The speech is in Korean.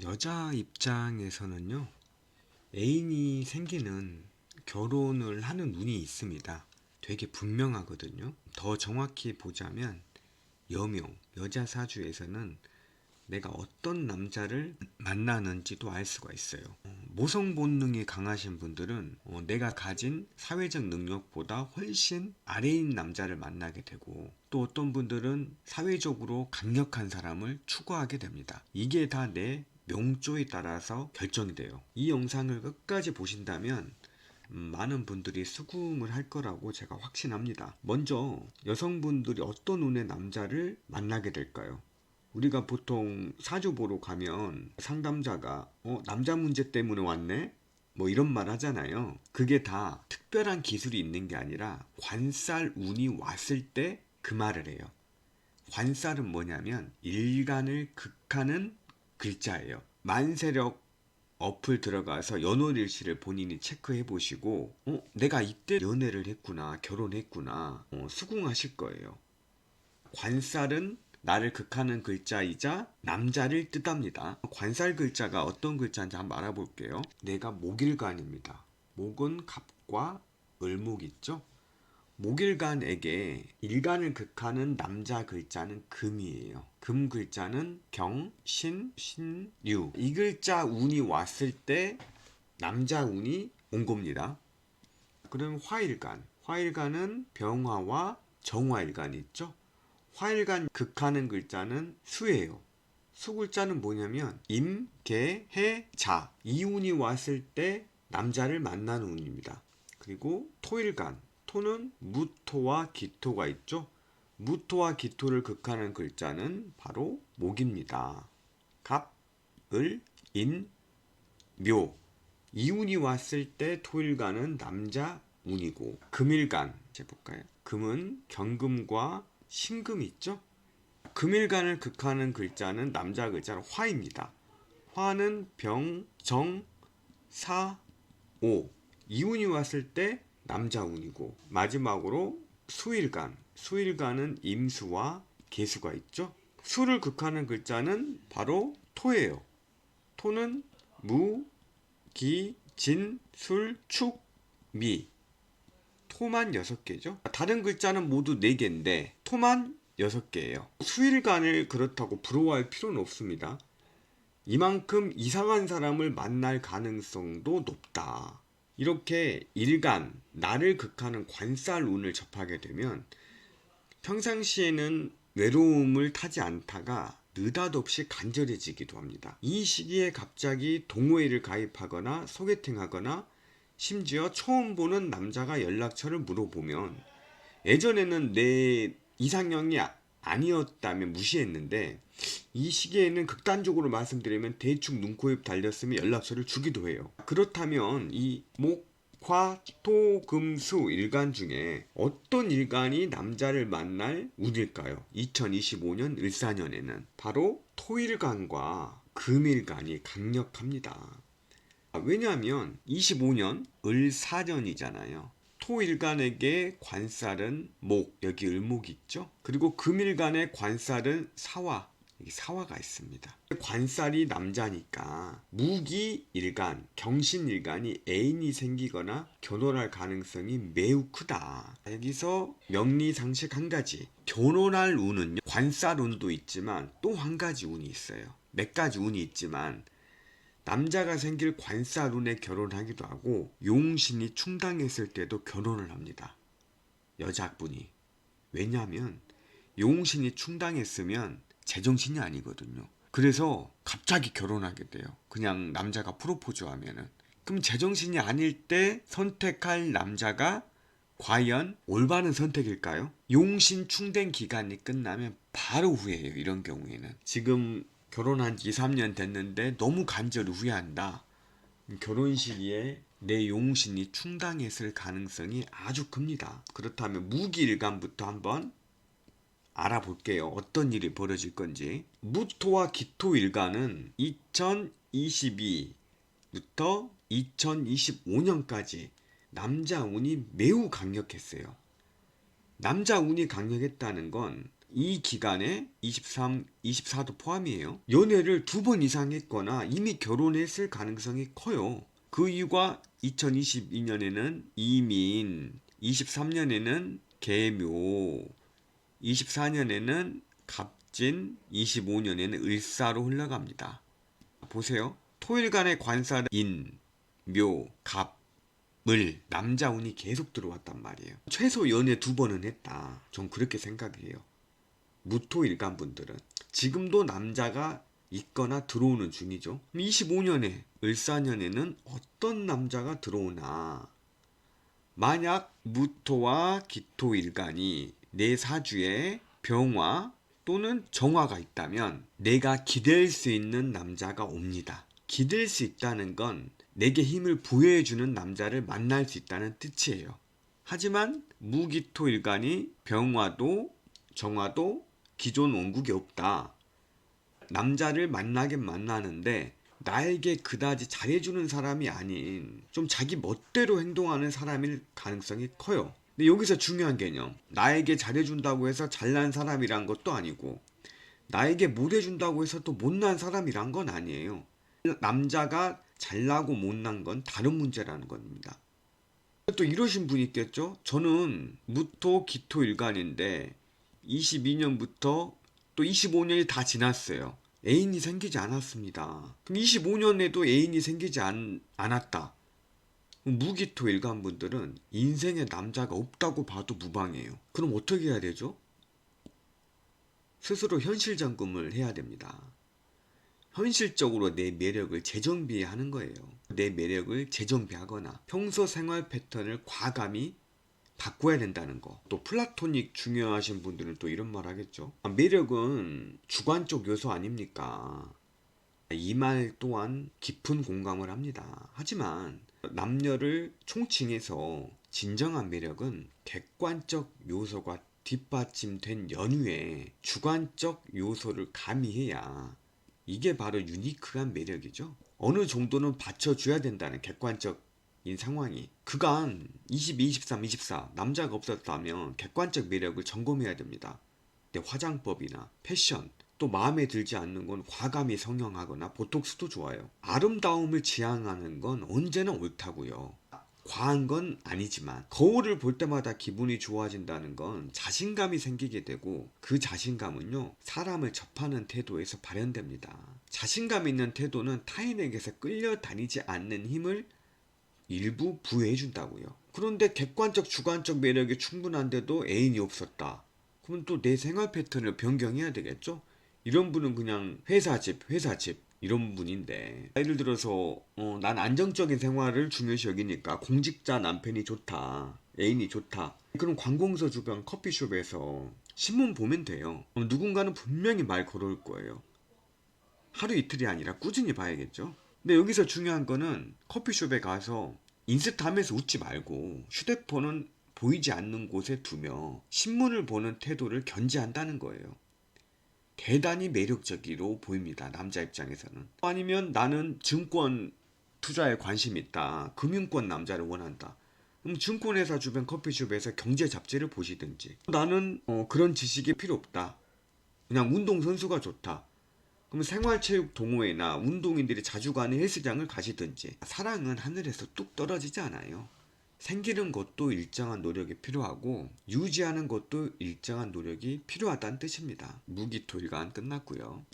여자 입장에서는요, 애인이 생기는 결혼을 하는 운이 있습니다. 되게 분명하거든요. 더 정확히 보자면 여명, 여자 사주에서는 내가 어떤 남자를 만나는지도 알 수가 있어요. 모성 본능이 강하신 분들은 내가 가진 사회적 능력보다 훨씬 아래인 남자를 만나게 되고, 또 어떤 분들은 사회적으로 강력한 사람을 추구하게 됩니다. 이게 다 내 명조에 따라서 결정이 돼요. 이 영상을 끝까지 보신다면 많은 분들이 수긍을 할 거라고 제가 확신합니다. 먼저 여성분들이 어떤 운의 남자를 만나게 될까요? 우리가 보통 사주 보러 가면 상담자가 남자 문제 때문에 왔네? 뭐 이런 말 하잖아요. 그게 다 특별한 기술이 있는 게 아니라 관살 운이 왔을 때 그 말을 해요. 관살은 뭐냐면 일간을 극하는 글자예요. 만세력 어플 들어가서 연월일시를 본인이 체크해 보시고 내가 이때 연애를 했구나, 결혼했구나, 수긍하실 거예요. 관살은 나를 극하는 글자이자 남자를 뜻합니다. 관살 글자가 어떤 글자인지 한번 알아볼게요. 내가 목일간입니다. 목은 갑과 을목 있죠? 목일간에게 일간을 극하는 남자 글자는 금이에요. 금 글자는 경, 신, 류. 이 글자 운이 왔을 때 남자 운이 온 겁니다. 그럼 화일간. 화일간은 병화와 정화일간이 있죠? 화일간 극하는 글자는 수예요. 수 글자는 뭐냐면 임, 개, 해, 자. 이 운이 왔을 때 남자를 만나는 운입니다. 그리고 토일간. 토는 무토와 기토가 있죠. 무토와 기토를 극하는 글자는 바로 목입니다. 갑, 을, 인, 묘. 이 운이 왔을 때 토일간은 남자 운이고, 금일간 해볼까요? 금은 경금과 신금이 있죠. 금일간을 극하는 글자는 남자 글자로 화입니다. 화는 병, 정, 사, 오. 이 운이 왔을 때 남자 운이고, 마지막으로 수일간. 수일간은 임수와 계수가 있죠. 수를 극하는 글자는 바로 토예요. 토는 무, 기, 진, 술, 축, 미. 토만 6개죠. 다른 글자는 모두 4개인데 토만 6개예요. 수일간을 그렇다고 부러워할 필요는 없습니다. 이만큼 이상한 사람을 만날 가능성도 높다. 이렇게 일간, 나를 극하는 관살 운을 접하게 되면 평상시에는 외로움을 타지 않다가 느닷없이 간절해지기도 합니다. 이 시기에 갑자기 동호회를 가입하거나 소개팅하거나 심지어 처음 보는 남자가 연락처를 물어보면 예전에는 내 이상형이 아니었다면 무시했는데 이 시기에는 극단적으로 말씀드리면 대충 눈코입 달렸으면 연락처를 주기도 해요. 그렇다면 이 목, 화, 토, 금, 수 일간 중에 어떤 일간이 남자를 만날 운일까요? 2025년 을사년에는 바로 토일간과 금일간이 강력합니다. 왜냐하면 25년 을사년이잖아요. 토일간에게 관살은 목, 여기 을목이 있죠. 그리고 금일간의 관살은 사화, 여기 사화가 있습니다. 관살이 남자니까 무기일간, 경신일간이 애인이 생기거나 결혼할 가능성이 매우 크다. 여기서 명리상식 한 가지. 결혼할 운은요, 관살 운도 있지만 또 한 가지 운이 있어요. 몇 가지 운이 있지만 남자가 생길 관살운에 결혼하기도 하고 용신이 충당했을 때도 결혼을 합니다. 여자분이. 왜냐하면 용신이 충당했으면 제정신이 아니거든요. 그래서 갑자기 결혼하게 돼요. 그냥 남자가 프로포즈하면은. 그럼 제정신이 아닐 때 선택할 남자가 과연 올바른 선택일까요? 용신 충된 기간이 끝나면 바로 후회해요. 이런 경우에는. 지금 결혼한 지 2, 3년 됐는데 너무 간절히 후회한다. 결혼 시기에 내 용신이 충당했을 가능성이 아주 큽니다. 그렇다면 무기일간부터 한번 알아볼게요. 어떤 일이 벌어질 건지. 무토와 기토일간은 2022부터 2025년까지 남자 운이 매우 강력했어요. 남자 운이 강력했다는 건 이 기간에 23, 24도 포함이에요. 연애를 2번 이상 했거나 이미 결혼했을 가능성이 커요. 그 이유가 2022년에는 이민, 23년에는 계묘, 24년에는 갑진, 25년에는 을사로 흘러갑니다. 보세요. 토일간의 관사는 인, 묘, 갑, 을, 남자 운이 계속 들어왔단 말이에요. 최소 연애 2번은 했다. 전 그렇게 생각해요. 무토일간 분들은 지금도 남자가 있거나 들어오는 중이죠. 25년에 을사년에는 어떤 남자가 들어오나. 만약 무토와 기토일간이 내 사주에 병화 또는 정화가 있다면 내가 기댈 수 있는 남자가 옵니다. 기댈 수 있다는 건 내게 힘을 부여해주는 남자를 만날 수 있다는 뜻이에요. 하지만 무기토일간이 병화도 정화도 기존 원국이 없다. 남자를 만나긴 만나는데 나에게 그다지 잘해주는 사람이 아닌 좀 자기 멋대로 행동하는 사람일 가능성이 커요. 근데 여기서 중요한 개념. 나에게 잘해준다고 해서 잘난 사람이란 것도 아니고 나에게 못해준다고 해서 또 못난 사람이란 건 아니에요. 남자가 잘나고 못난 건 다른 문제라는 겁니다. 또 이러신 분이 있겠죠? 저는 무토 기토 일간인데 22년부터 또 25년이 다 지났어요. 애인이 생기지 않았습니다. 그럼 25년에도 애인이 생기지 않았다. 무기토 일간 분들은 인생에 남자가 없다고 봐도 무방해요. 그럼 어떻게 해야 되죠? 스스로 현실 점검을 해야 됩니다. 현실적으로 내 매력을 재정비하는 거예요. 내 매력을 재정비하거나 평소 생활 패턴을 과감히 바꿔야 된다는 거. 또 플라토닉 중요하신 분들은 또 이런 말 하겠죠. 매력은 주관적 요소 아닙니까? 이 말 또한 깊은 공감을 합니다. 하지만 남녀를 총칭해서 진정한 매력은 객관적 요소가 뒷받침된 연후에 주관적 요소를 가미해야 이게 바로 유니크한 매력이죠. 어느 정도는 받쳐줘야 된다는 객관적인 상황이. 그간 22, 23, 24 남자가 없었다면 객관적 매력을 점검해야 됩니다. 내 화장법이나 패션, 또 마음에 들지 않는 건 과감히 성형하거나 보톡스도 좋아요. 아름다움을 지향하는 건 언제나 옳다고요. 과한 건 아니지만 거울을 볼 때마다 기분이 좋아진다는 건 자신감이 생기게 되고 그 자신감은요 사람을 접하는 태도에서 발현됩니다. 자신감 있는 태도는 타인에게서 끌려다니지 않는 힘을 일부 부여해 준다고요. 그런데 객관적 주관적 매력이 충분한데도 애인이 없었다. 그럼 또 내 생활 패턴을 변경해야 되겠죠? 이런 분은 그냥 회사 집 이런 분인데 예를 들어서 난 안정적인 생활을 중요시 여기니까 공직자 남편이 좋다. 애인이 좋다. 그럼 관공서 주변 커피숍에서 신문 보면 돼요. 누군가는 분명히 말 걸어올 거예요. 하루 이틀이 아니라 꾸준히 봐야겠죠. 근데 여기서 중요한 거는 커피숍에 가서 인스타 하면서 웃지 말고 휴대폰은 보이지 않는 곳에 두며 신문을 보는 태도를 견지한다는 거예요. 대단히 매력적으로 보입니다. 남자 입장에서는. 아니면 나는 증권 투자에 관심 있다. 금융권 남자를 원한다. 그럼 증권회사 주변 커피숍에서 경제 잡지를 보시든지. 나는 그런 지식이 필요 없다. 그냥 운동선수가 좋다. 그럼 생활체육 동호회나 운동인들이 자주 가는 헬스장을 가시든지. 사랑은 하늘에서 뚝 떨어지지 않아요. 생기는 것도 일정한 노력이 필요하고 유지하는 것도 일정한 노력이 필요하다는 뜻입니다. 무기토일간 끝났고요.